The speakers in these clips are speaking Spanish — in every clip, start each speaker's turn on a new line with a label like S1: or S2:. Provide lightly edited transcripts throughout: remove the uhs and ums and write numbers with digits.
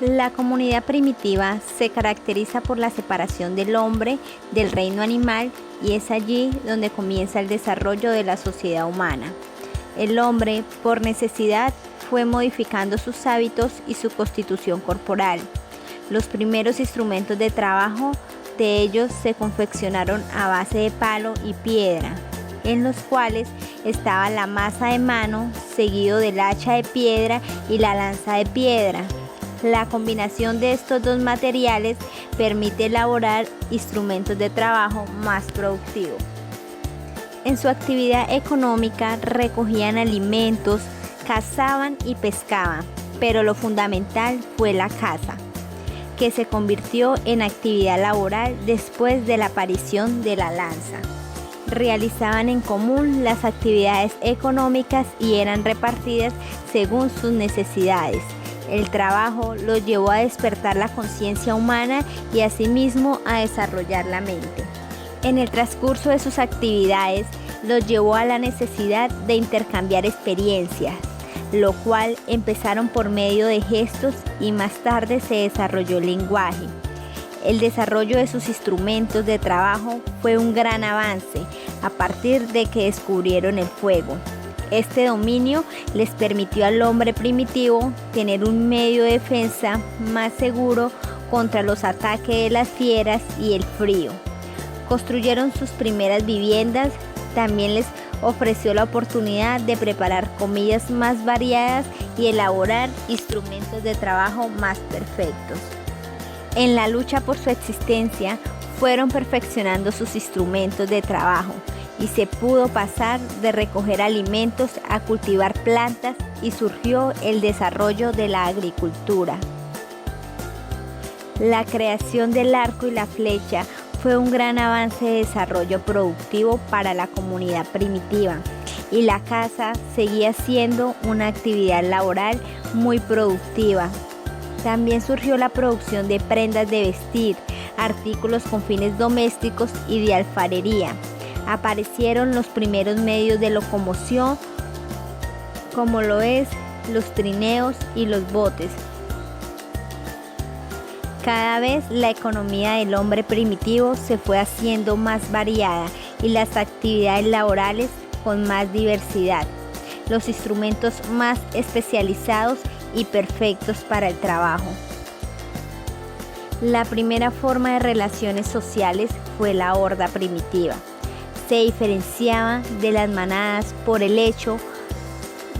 S1: La comunidad primitiva se caracteriza por la separación del hombre del reino animal y es allí donde comienza el desarrollo de la sociedad humana. El hombre, por necesidad, fue modificando sus hábitos y su constitución corporal. Los primeros instrumentos de trabajo de ellos se confeccionaron a base de palo y piedra, en los cuales estaba la maza de mano, seguido del hacha de piedra y la lanza de piedra. La combinación de estos dos materiales permite elaborar instrumentos de trabajo más productivos. En su actividad económica recogían alimentos, cazaban y pescaban, pero lo fundamental fue la caza, que se convirtió en actividad laboral después de la aparición de la lanza. Realizaban en común las actividades económicas y eran repartidas según sus necesidades. El trabajo los llevó a despertar la conciencia humana y asimismo a desarrollar la mente. En el transcurso de sus actividades los llevó a la necesidad de intercambiar experiencias, lo cual empezaron por medio de gestos y más tarde se desarrolló el lenguaje. El desarrollo de sus instrumentos de trabajo fue un gran avance a partir de que descubrieron el fuego. Este dominio les permitió al hombre primitivo tener un medio de defensa más seguro contra los ataques de las fieras y el frío. Construyeron sus primeras viviendas, también les ofreció la oportunidad de preparar comidas más variadas y elaborar instrumentos de trabajo más perfectos. En la lucha por su existencia, fueron perfeccionando sus instrumentos de trabajo y se pudo pasar de recoger alimentos a cultivar plantas y surgió el desarrollo de la agricultura. La creación del arco y la flecha fue un gran avance de desarrollo productivo para la comunidad primitiva y la caza seguía siendo una actividad laboral muy productiva. También surgió la producción de prendas de vestir, artículos con fines domésticos y de alfarería. Aparecieron los primeros medios de locomoción, como lo es los trineos y los botes. Cada vez la economía del hombre primitivo se fue haciendo más variada y las actividades laborales con más diversidad, los instrumentos más especializados y perfectos para el trabajo. La primera forma de relaciones sociales fue la horda primitiva. Se diferenciaba de las manadas por el hecho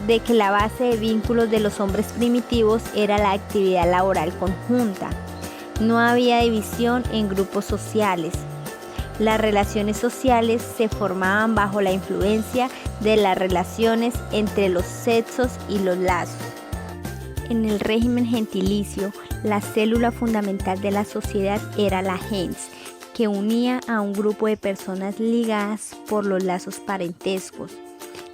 S1: de que la base de vínculos de los hombres primitivos era la actividad laboral conjunta. No había división en grupos sociales. Las relaciones sociales se formaban bajo la influencia de las relaciones entre los sexos y los lazos. En el régimen gentilicio, la célula fundamental de la sociedad era la gens, que unía a un grupo de personas ligadas por los lazos parentescos.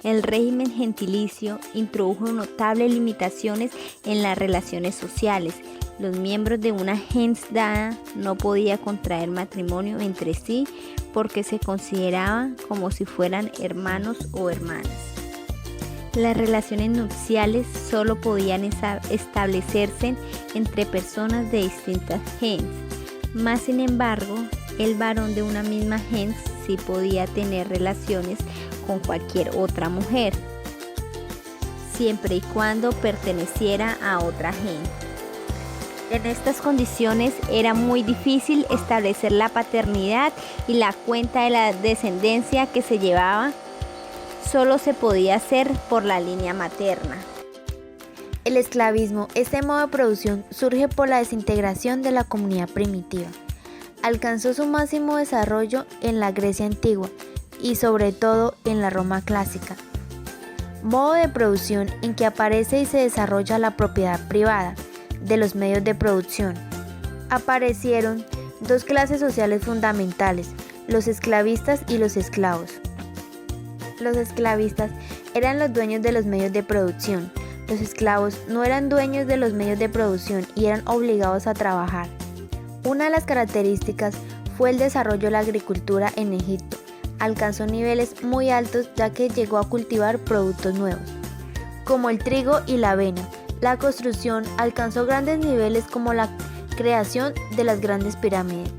S1: El régimen gentilicio introdujo notables limitaciones en las relaciones sociales. Los miembros de una gens dada no podían contraer matrimonio entre sí porque se consideraban como si fueran hermanos o hermanas. Las relaciones nupciales solo podían establecerse entre personas de distintas gens. Más sin embargo, el varón de una misma gens sí podía tener relaciones con cualquier otra mujer, siempre y cuando perteneciera a otra gens. En estas condiciones era muy difícil establecer la paternidad y la cuenta de la descendencia que se llevaba solo se podía hacer por la línea materna.
S2: El esclavismo, este modo de producción, surge por la desintegración de la comunidad primitiva. Alcanzó su máximo desarrollo en la Grecia antigua y sobre todo en la Roma clásica. Modo de producción en que aparece y se desarrolla la propiedad privada de los medios de producción. Aparecieron dos clases sociales fundamentales, los esclavistas y los esclavos. Los esclavistas eran los dueños de los medios de producción. Los esclavos no eran dueños de los medios de producción y eran obligados a trabajar. Una de las características fue el desarrollo de la agricultura en Egipto. Alcanzó niveles muy altos ya que llegó a cultivar productos nuevos, como el trigo y la avena, La construcción alcanzó grandes niveles como la creación de las grandes pirámides,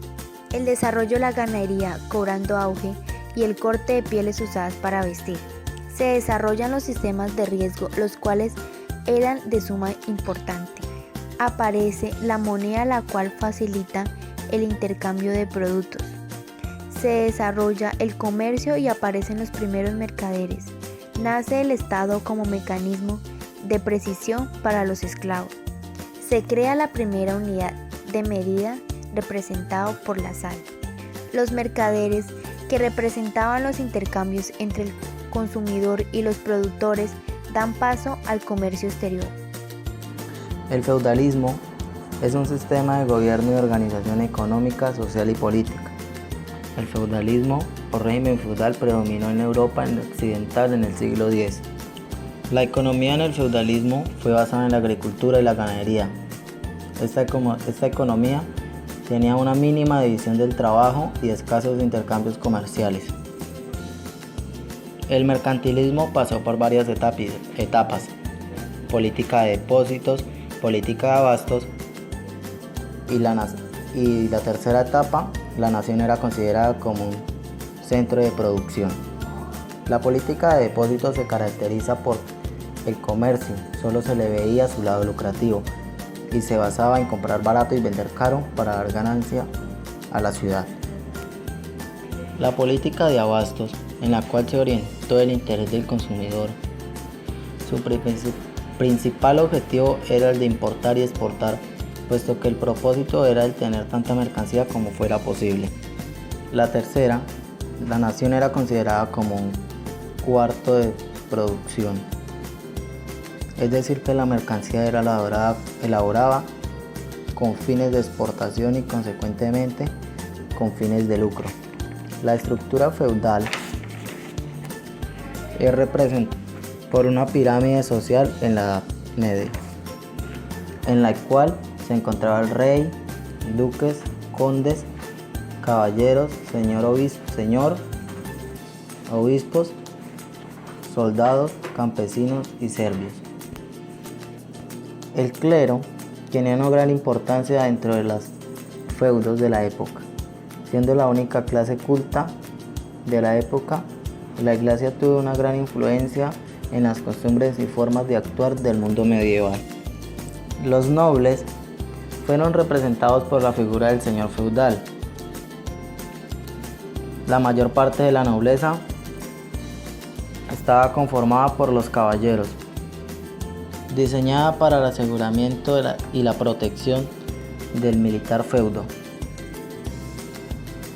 S2: el desarrollo de la ganadería cobrando auge y el corte de pieles usadas para vestir. Se desarrollan los sistemas de riesgo, los cuales eran de suma importancia. Aparece la moneda, la cual facilita el intercambio de productos. Se desarrolla el comercio y aparecen los primeros mercaderes. Nace el Estado como mecanismo de precisión para los esclavos. Se crea la primera unidad de medida representado por la sal. Los mercaderes, que representaban los intercambios entre el consumidor y los productores, dan paso al comercio exterior.
S3: El feudalismo es un sistema de gobierno y organización económica, social y política. El feudalismo o régimen feudal predominó en Europa occidental en el siglo X. La economía en el feudalismo fue basada en la agricultura y la ganadería. Esta economía tenía una mínima división del trabajo y escasos intercambios comerciales. El mercantilismo pasó por varias etapas: política de depósitos, política de abastos y la tercera etapa, la nación era considerada como un centro de producción. La política de depósitos se caracteriza por el comercio, solo se le veía su lado lucrativo y se basaba en comprar barato y vender caro para dar ganancia a la ciudad. La política de abastos, en la cual se orientó el interés del consumidor. Su principal objetivo era el de importar y exportar, puesto que el propósito era el tener tanta mercancía como fuera posible. La tercera, la nación era considerada como un cuarto de producción, es decir que la mercancía era elaborada con fines de exportación y consecuentemente con fines de lucro. La estructura feudal es representada por una pirámide social en la Edad Media, en la cual se encontraba el rey, duques, condes, caballeros, obispos, soldados, campesinos y serbios. El clero tenía una gran importancia dentro de los feudos de la época, siendo la única clase culta de la época. La iglesia tuvo una gran influencia en las costumbres y formas de actuar del mundo medieval. Los nobles fueron representados por la figura del señor feudal. La mayor parte de la nobleza estaba conformada por los caballeros, diseñada para el aseguramiento y la protección del militar feudo.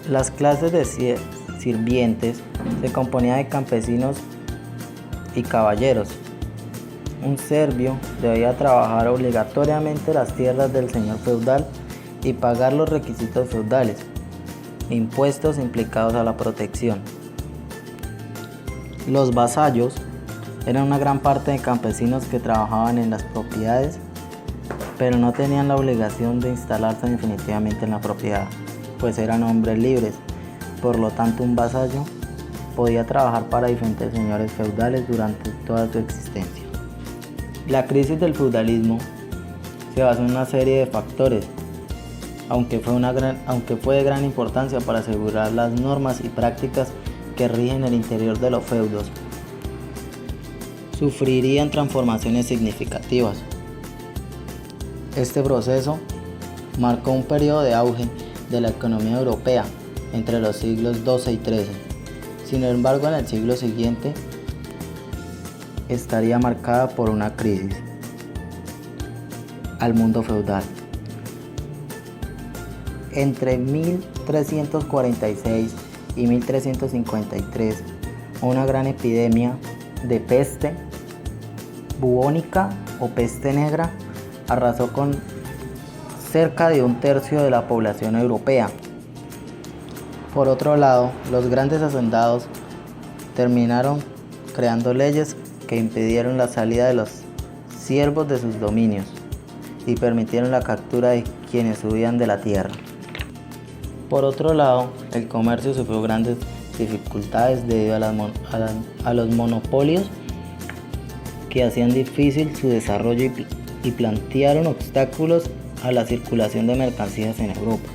S3: Las clases de sirvientes se componían de campesinos y caballeros. Un serbio debía trabajar obligatoriamente las tierras del señor feudal y pagar los requisitos feudales, impuestos implicados a la protección. Los vasallos eran una gran parte de campesinos que trabajaban en las propiedades, pero no tenían la obligación de instalarse definitivamente en la propiedad, pues eran hombres libres. Por lo tanto, un vasallo podía trabajar para diferentes señores feudales durante toda su existencia. La crisis del feudalismo se basó en una serie de factores, aunque fue de gran importancia para asegurar las normas y prácticas que rigen el interior de los feudos. Sufrirían transformaciones significativas. Este proceso marcó un periodo de auge de la economía europea entre los siglos XII y XIII. Sin embargo, en el siglo siguiente estaría marcada por una crisis al mundo feudal. Entre 1346 y 1353, una gran epidemia de peste bubónica o peste negra arrasó con cerca de un tercio de la población europea. Por otro lado, los grandes hacendados terminaron creando leyes que impidieron la salida de los siervos de sus dominios y permitieron la captura de quienes huían de la tierra. Por otro lado, el comercio sufrió grandes dificultades debido a los monopolios que hacían difícil su desarrollo y plantearon obstáculos a la circulación de mercancías en Europa.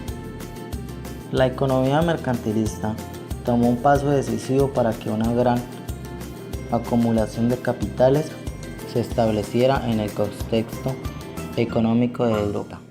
S3: La economía mercantilista tomó un paso decisivo para que una gran acumulación de capitales se estableciera en el contexto económico de Europa.